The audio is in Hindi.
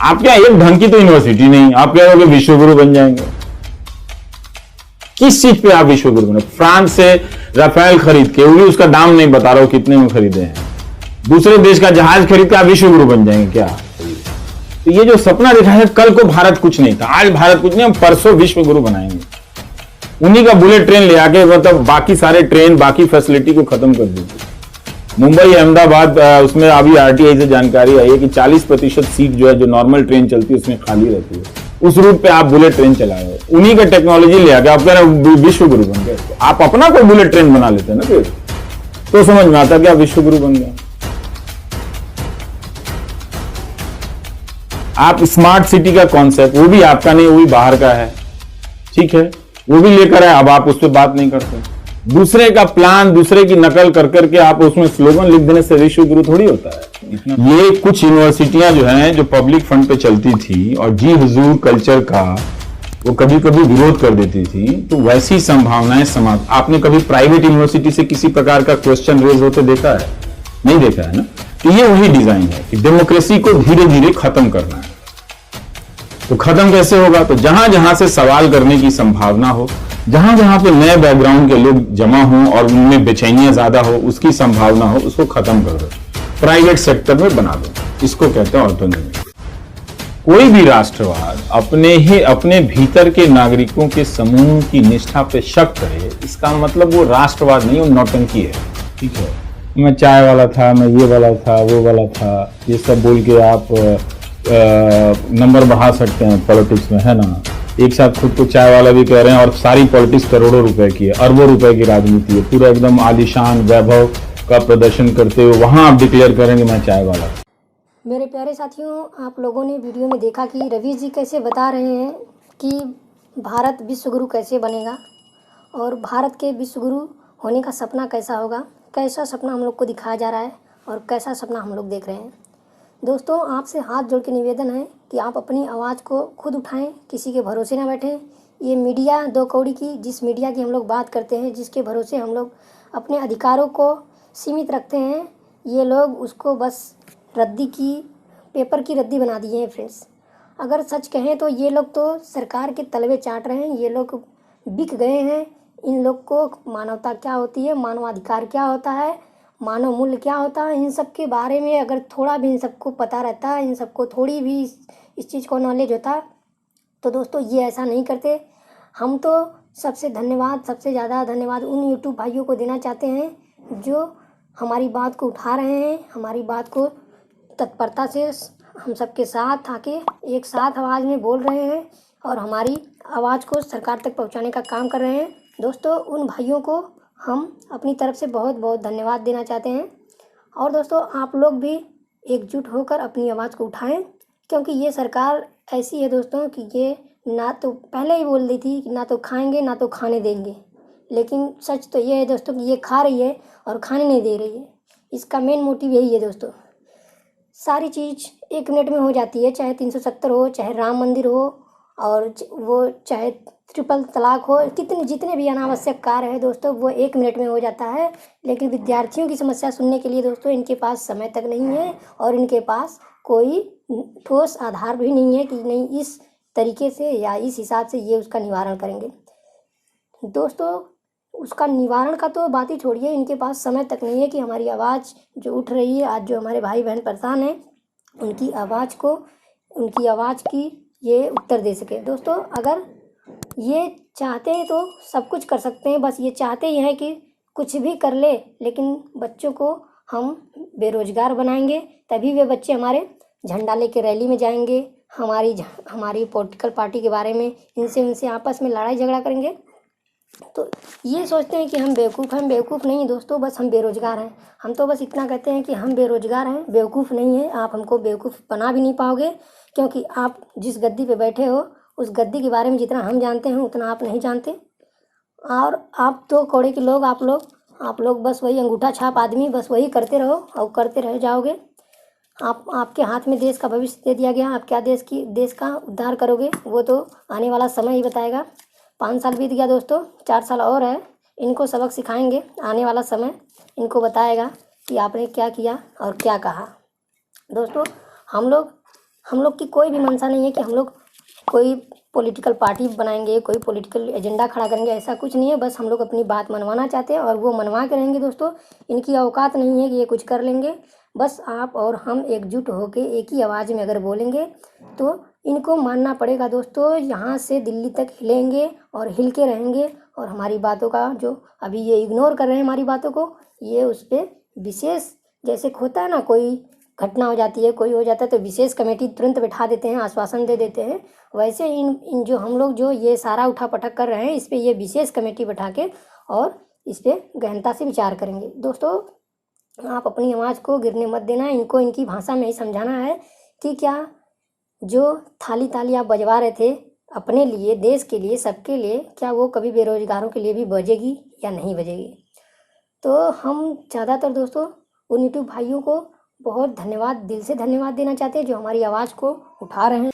आपके यहाँ एक ढंग की तो यूनिवर्सिटी नहीं, आप कह रहे हो कि विश्वगुरु बन जाएंगे। किस चीज पे आप विश्वगुरु बने? फ्रांस से राफेल खरीद के, वो भी उसका दाम नहीं बता रहा हूं कितने में खरीदे हैं, दूसरे देश का जहाज खरीद के आप विश्वगुरु बन जाएंगे क्या? तो ये जो सपना देखा है, कल को भारत कुछ नहीं था, आज भारत कुछ नहीं, हम परसों विश्वगुरु बनाएंगे। उन्हीं का बुलेट ट्रेन ले आके, मतलब बाकी सारे ट्रेन, बाकी फैसिलिटी को खत्म कर दीजिए। मुंबई अहमदाबाद, उसमें अभी आरटीआई से जानकारी आई है कि 40% सीट जो है, जो नॉर्मल ट्रेन चलती है उसमें खाली रहती है। उस रूट पे आप बुलेट ट्रेन चला रहे हो, उन्हीं का टेक्नोलॉजी ले आके आप कह रहे हो विश्वगुरु बन गए। आप अपना कोई बुलेट ट्रेन बना लेते हैं ना, फिर तो समझ में आता कि आप विश्वगुरु बन गए। आप स्मार्ट सिटी का कॉन्सेप्ट, वो भी आपका नहीं, वो भी बाहर का है, ठीक है, वो भी लेकर आए, अब आप उस पर बात नहीं करते। दूसरे का प्लान, दूसरे की नकल कर करके आप उसमें स्लोगन लिख देने से विश्वगुरु थोड़ी होता है। ये कुछ यूनिवर्सिटियां जो हैं, जो पब्लिक फंड पे चलती थी और जी हुजूर कल्चर का वो कभी कभी विरोध कर देती थी, तो वैसी संभावनाएं समाप्त। आपने कभी प्राइवेट यूनिवर्सिटी से किसी प्रकार का क्वेश्चन रेज होते देखा है? नहीं देखा है ना। तो ये वही डिजाइन है कि डेमोक्रेसी को धीरे धीरे खत्म करना है। तो खत्म कैसे होगा? तो जहां जहां से सवाल करने की संभावना हो, जहां जहां पे नए बैकग्राउंड के लोग जमा हों और उनमें बेचैनियां ज्यादा हो, उसकी संभावना हो, उसको खत्म कर दो, प्राइवेट सेक्टर में बना दो। इसको कहते हैं ऑटोनॉमी। कोई भी राष्ट्रवाद अपने भीतर के नागरिकों के समूह की निष्ठा पे शक करे, इसका मतलब वो राष्ट्रवाद नहीं, वो नौटंकी है। ठीक है, मैं चाय वाला था, मैं ये वाला था, वो वाला था, ये सब बोल के आप नंबर बढ़ा सकते हैं पॉलिटिक्स में, है ना। एक साथ खुद को चाय वाला भी कह रहे हैं और सारी पॉलिटिक्स करोड़ों रुपए की है, अरबों रुपए की राजनीति है, पूरा एकदम आलीशान वैभव का प्रदर्शन करते हुए वहां आप डिक्लेयर करेंगे मैं चाय वाला। मेरे प्यारे साथियों, आप लोगों ने वीडियो में देखा कि रवि जी कैसे बता रहे हैं कि भारत विश्वगुरु कैसे बनेगा और भारत के विश्वगुरु होने का सपना कैसा होगा, कैसा सपना हम लोग को दिखाया जा रहा है और कैसा सपना हम लोग देख रहे हैं। दोस्तों, आपसे हाथ जोड़ के निवेदन है कि आप अपनी आवाज़ को खुद उठाएं, किसी के भरोसे ना बैठें। ये मीडिया दो कौड़ी की, जिस मीडिया की हम लोग बात करते हैं, जिसके भरोसे हम लोग अपने अधिकारों को सीमित रखते हैं, ये लोग उसको बस रद्दी की, पेपर की रद्दी बना दिए हैं फ्रेंड्स। अगर सच कहें तो ये लोग तो सरकार के तलवे चाट रहे हैं, ये लोग बिक गए हैं। इन लोग को मानवता क्या होती है, मानवाधिकार क्या होता है, मानव मूल्य क्या होता है, इन सब के बारे में अगर थोड़ा भी इन सबको पता रहता, इन सबको थोड़ी भी इस चीज़ को नॉलेज होता, तो दोस्तों ये ऐसा नहीं करते। हम तो सबसे ज़्यादा धन्यवाद उन यूट्यूब भाइयों को देना चाहते हैं जो हमारी बात को उठा रहे हैं, हमारी बात को तत्परता से हम सबके साथ आके एक साथ आवाज़ में बोल रहे हैं और हमारी आवाज़ को सरकार तक पहुंचाने का काम कर रहे हैं। दोस्तों, उन भाइयों को हम अपनी तरफ से बहुत बहुत धन्यवाद देना चाहते हैं। और दोस्तों, आप लोग भी एकजुट होकर अपनी आवाज़ को उठाएं, क्योंकि ये सरकार ऐसी है दोस्तों कि ये ना तो पहले ही बोल दी थी कि ना तो खाएंगे ना तो खाने देंगे, लेकिन सच तो ये है दोस्तों कि ये खा रही है और खाने नहीं दे रही है। इसका मेन मोटिव यही है दोस्तों। सारी चीज़ 1 मिनट में हो जाती है, चाहे 370 हो, चाहे राम मंदिर हो, और वो चाहे ट्रिपल तलाक हो, जितने भी अनावश्यक कार्य है दोस्तों, वो 1 मिनट में हो जाता है। लेकिन विद्यार्थियों की समस्या सुनने के लिए दोस्तों इनके पास समय तक नहीं है और इनके पास कोई ठोस आधार भी नहीं है कि नहीं इस तरीके से या इस हिसाब से ये उसका निवारण करेंगे। दोस्तों, उसका निवारण का तो बात ही छोड़िए, इनके पास समय तक नहीं है कि हमारी आवाज़ जो उठ रही है, आज जो हमारे भाई बहन परेशान हैं, उनकी आवाज़ की ये उत्तर दे सके। दोस्तों, अगर ये चाहते हैं तो सब कुछ कर सकते हैं, बस ये चाहते ही हैं कि कुछ भी कर ले, लेकिन बच्चों को हम बेरोजगार बनाएंगे, तभी वे बच्चे हमारे झंडा लेके रैली में जाएंगे, हमारी पॉलिटिकल पार्टी के बारे में उनसे आपस में लड़ाई झगड़ा करेंगे। तो ये सोचते हैं कि हम बेवकूफ़ नहीं दोस्तों, बस हम बेरोजगार हैं। हम तो बस इतना कहते हैं कि हम बेरोजगार हैं, बेवकूफ़ नहीं है। आप हमको बेवकूफ़ बना भी नहीं पाओगे, क्योंकि आप जिस गद्दी पे बैठे हो उस गद्दी के बारे में जितना हम जानते हैं उतना आप नहीं जानते। और आप तो कौड़े के लोग, आप लोग बस वही अंगूठा छाप आदमी, बस वही करते रहो और करते रह जाओगे। आपके हाथ में देश का भविष्य दे दिया गया, आप क्या देश का उद्धार करोगे वो तो आने वाला समय ही बताएगा। 5 साल बीत गया दोस्तों, 4 साल और है, इनको सबक सिखाएंगे। आने वाला समय इनको बताएगा कि आपने क्या किया और क्या कहा। दोस्तों, हम लोग हम लोग की कोई भी मंशा नहीं है कि हम लोग कोई पॉलिटिकल पार्टी बनाएंगे, कोई पॉलिटिकल एजेंडा खड़ा करेंगे, ऐसा कुछ नहीं है। बस हम लोग अपनी बात मनवाना चाहते हैं और वो मनवा के रहेंगे दोस्तों। इनकी औकात नहीं है कि ये कुछ कर लेंगे। बस आप और हम एकजुट होकर एक ही आवाज़ में अगर बोलेंगे तो इनको मानना पड़ेगा दोस्तों। यहाँ से दिल्ली तक हिलेंगे और हिल के रहेंगे और हमारी बातों का जो अभी ये इग्नोर कर रहे हैं हमारी बातों को, ये उस पर विशेष, जैसे होता है ना, कोई घटना हो जाती है, कोई हो जाता है तो विशेष कमेटी तुरंत बैठा देते हैं, आश्वासन दे देते हैं। वैसे इन जो हम लोग जो ये सारा उठा पटक कर रहे हैं, इस पर ये विशेष कमेटी बैठा के और इस पर गहनता से विचार करेंगे दोस्तों। आप अपनी आवाज़ को गिरने मत देना। इनको इनकी भाषा में ही समझाना है कि क्या जो थाली ताली आप बजवा रहे थे अपने लिए, देश के लिए, सबके लिए, क्या वो कभी बेरोजगारों के लिए भी बजेगी या नहीं बजेगी। तो हम ज़्यादातर दोस्तों उन यूट्यूब भाइयों को बहुत धन्यवाद, दिल से धन्यवाद देना चाहते हैं जो हमारी आवाज़ को उठा रहे